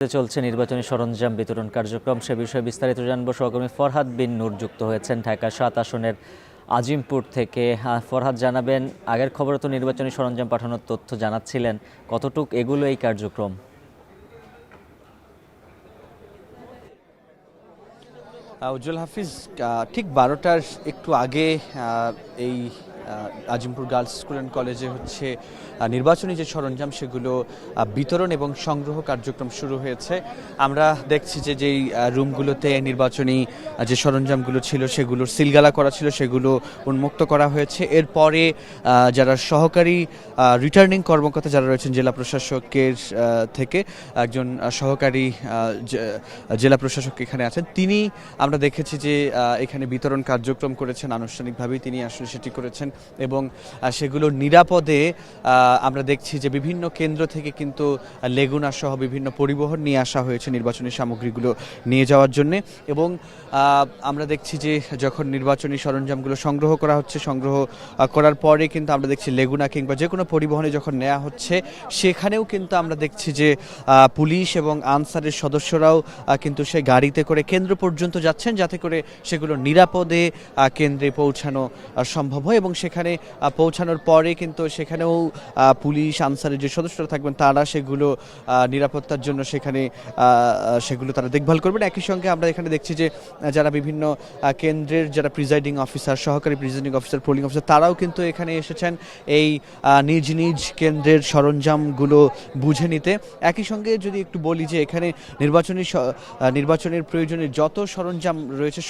চলছে নির্বাচনী সরঞ্জাম বিতরণ কার্যক্রম। সে বিষয়ে বিস্তারিত জানবো। সহকর্মী ফরহাদ বিন নূর যুক্ত হয়েছেন ঢাকা ৭ আসনের আজিমপুর থেকে। ফরহাদ, জানাবেন, আগের খবরে তো নির্বাচনী সরঞ্জাম পাঠানোর তথ্য জানাচ্ছিলেন, কতটুক এগুলো এই কার্যক্রম? উজ্জ্বল হাফিজ, ঠিক ১২টার একটু আগে এই আজিমপুর গার্লস স্কুল অ্যান্ড কলেজে নির্বাচনী যে সরঞ্জাম সেগুলো বিতরণ এবং সংগ্রহ কার্যক্রম শুরু হয়েছে। আমরা দেখছি যে যেই রুমগুলোতে নির্বাচনী যে সরঞ্জামগুলো ছিল সেগুলোর সিলগালা করা ছিল সেগুলো উন্মুক্ত করা হয়েছে। এরপরে যারা সহকারী রিটার্নিং কর্মকর্তা যারা রয়েছেন জেলা প্রশাসকের থেকে একজন সহকারী জেলা প্রশাসক এখানে আছেন, তিনি আমরা দেখেছি যে এখানে বিতরণ কার্যক্রম করেছেন, আনুষ্ঠানিকভাবেই তিনি আসলে সেটি করেছেন এবং সেগুলো নিরাপদে আমরা দেখছি যে বিভিন্ন কেন্দ্র থেকে কিন্তু লেগুনা সহ বিভিন্ন পরিবহন নিয়ে আসা হয়েছে নির্বাচনী সামগ্রীগুলো নিয়ে যাওয়ার জন্য। এবং আমরা দেখছি যে যখন নির্বাচনী সরঞ্জামগুলো সংগ্রহ করা হচ্ছে, সংগ্রহ করার পরে কিন্তু আমরা দেখছি লেগুনা কিংবা যে কোনো পরিবহনে যখন নেওয়া হচ্ছে সেখানেও কিন্তু আমরা দেখছি যে পুলিশ এবং আনসারের সদস্যরাও কিন্তু সেই গাড়িতে করে কেন্দ্র পর্যন্ত যাচ্ছেন, যাতে করে সেগুলো নিরাপদে কেন্দ্রে পৌঁছানো সম্ভব হয়। এবং সেখানে পৌঁছানোর পরে কিন্তু সেখানেও পুলিশ আনসারের যে সদস্যরা থাকবেন তারা সেগুলো নিরাপত্তার জন্য সেগুলো তারা দেখভাল করবেন। একই সঙ্গে আমরা এখানে দেখছি যে যারা বিভিন্ন কেন্দ্রের যারা প্রিজাইডিং অফিসার, সহকারী প্রিজাইডিং অফিসার, পোলিং অফিসার, তারাও কিন্তু এখানে এসেছেন এই নিজ নিজ কেন্দ্রের সরঞ্জামগুলো বুঝে নিতে। একই সঙ্গে যদি একটু বলি যে এখানে নির্বাচনের প্রয়োজনে যত সরঞ্জাম রয়েছে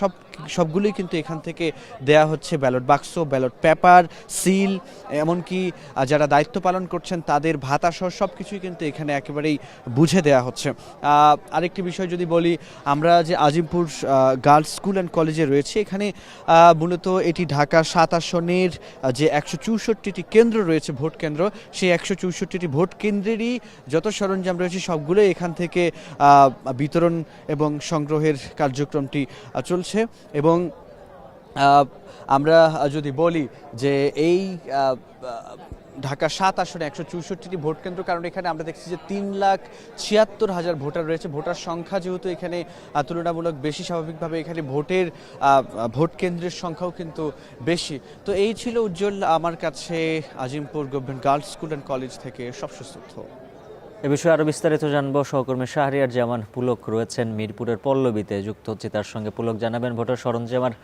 সবগুলোই কিন্তু এখান থেকে দেয়া হচ্ছে। ব্যালট বাক্স, ব্যালট পেপার, সিল, এমনকি যারা দায়িত্ব পালন করছেন তাদের ভাতা সহ সব কিছুই কিন্তু এখানে একেবারেই বুঝে দেয়া হচ্ছে। আরেকটি বিষয় যদি বলি, আমরা যে আজিমপুর গার্লস স্কুল অ্যান্ড কলেজে রয়েছে, এখানে মূলত এটি ঢাকা ৭ আসনের যে ১৬৪টি কেন্দ্র রয়েছে, ভোট কেন্দ্র, সেই ১৬৪টি ভোট কেন্দ্রেরই যত সরঞ্জাম রয়েছে সবগুলোই এখান থেকে বিতরণ এবং সংগ্রহের কার্যক্রমটি চলছে। এবং আমরা যদি বলি যে এই ঢাকা ৭ আসনে ১৬৪টি ভোট কেন্দ্র, কারণ এখানে আমরা দেখছি যে ৩,৭৬,০০০ ভোটার রয়েছে। ভোটার সংখ্যা যেহেতু এখানে তুলনামূলক বেশি, স্বাভাবিকভাবে এখানে ভোট কেন্দ্রের সংখ্যাও কিন্তু বেশি। তো এই ছিল উজ্জ্বল আমার কাছে Azimpur government girls school and college থেকে সবশেষ তথ্য। এ বিষয়ে আরও বিস্তারিত জানবো। সহকর্মী শাহরিয়ার জামান পুলক রয়েছেন মিরপুরের পল্লবীতে, যুক্ত হচ্ছে তার সঙ্গে। পুলক, জানাবেন, ভোটার সরঞ্জামের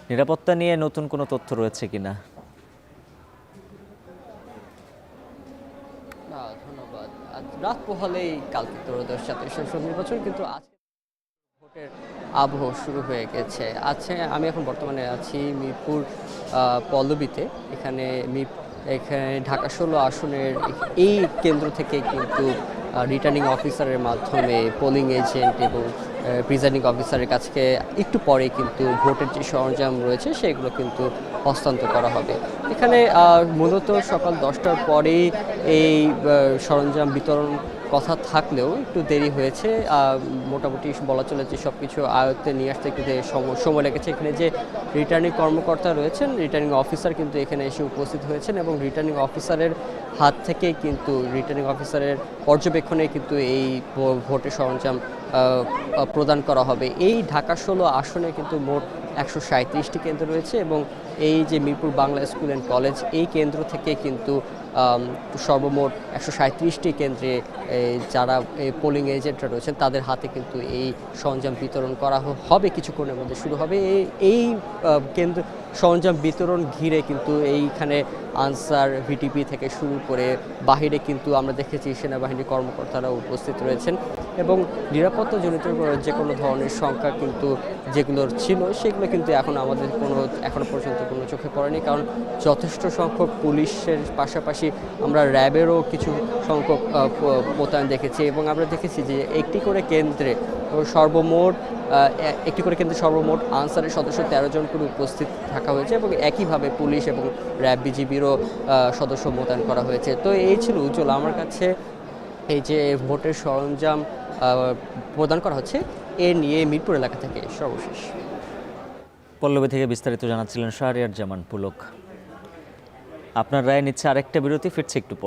নিরাপত্তা নিয়ে নতুন কোনো তথ্য রয়েছে কিনা? ধন্যবাদ। রাত পোহালেই কালকে ত্রয়োদশ জাতীয় সংসদ নির্বাচন, কিন্তু আজকে ভোটের আবহ শুরু হয়ে গেছে। আমি এখন বর্তমানে আছি মিরপুর পল্লবীতে। এখানে ঢাকা ১৬ আসনের এই কেন্দ্র থেকে কিন্তু রিটার্নিং অফিসারের মাধ্যমে পোলিং এজেন্ট এবং প্রিজাইডিং অফিসারের কাছে একটু পরে কিন্তু ভোটের যে সরঞ্জাম রয়েছে সেগুলো কিন্তু হস্তান্তর করা হবে। এখানে মূলত সকাল ১০টার পরেই এই সরঞ্জাম বিতরণ কথা থাকলেও একটু দেরি হয়েছে। মোটামুটি বলা চলে যে সব কিছু আয়ত্তে নিয়ে আসতে একটু সময় লেগেছে। এখানে যে রিটার্নিং কর্মকর্তা রয়েছেন, রিটার্নিং অফিসার কিন্তু এখানে এসে উপস্থিত হয়েছেন এবং রিটার্নিং অফিসারের হাত থেকে কিন্তু রিটার্নিং অফিসারের পর্যবেক্ষণে কিন্তু এই ভোটের সরঞ্জাম প্রদান করা হবে। এই ঢাকা ১৬ আসনে কিন্তু মোট ১৩৭টি কেন্দ্র রয়েছে এবং এই যে Mirpur Bangla school and college, এই কেন্দ্র থেকে কিন্তু সর্বমোট ১৩৭টি কেন্দ্রে যারা পোলিং এজেন্টরা রয়েছেন তাদের হাতে কিন্তু এই সরঞ্জাম বিতরণ করা হবে। কিছুক্ষণের মধ্যে শুরু হবে। এই কেন্দ্র সরঞ্জাম বিতরণ ঘিরে কিন্তু এইখানে আনসার, ভিটিপি থেকে শুরু করে বাহিরে কিন্তু আমরা দেখেছি সেনাবাহিনীর কর্মকর্তারা উপস্থিত রয়েছেন এবং নিরাপত্তাজনিত যে কোনো ধরনের সংখ্যা কিন্তু যেগুলোর ছিল সেগুলো কিন্তু এখনো পর্যন্ত কোনো চোখে পড়েনি, কারণ যথেষ্ট সংখ্যক পুলিশের পাশাপাশি আমরা র্যাবেরও কিছু সংখ্যক মোতায়েন দেখেছি। এবং আমরা দেখেছি যে একটি করে কেন্দ্রে সর্বমোট আনসারের সদস্য ১৩ জন করে উপস্থিত থাকা হয়েছে এবং একইভাবে পুলিশ এবং র্যাব, বিজিবিরও সদস্য মোতায়েন করা হয়েছে। তো এই ছিল উজ্জ্বল আমার কাছে এই যে ভোটের সরঞ্জাম প্রদান করা হচ্ছে এ নিয়ে মিরপুর এলাকা থেকে সর্বশেষ। পল্লবী থেকে বিস্তারিত জানাচ্ছিলেন শাহরিয়ার জামান পুলক। আপনার রায় নিচ্ছে আরেকটা বিরতি, ফিরছে একটু।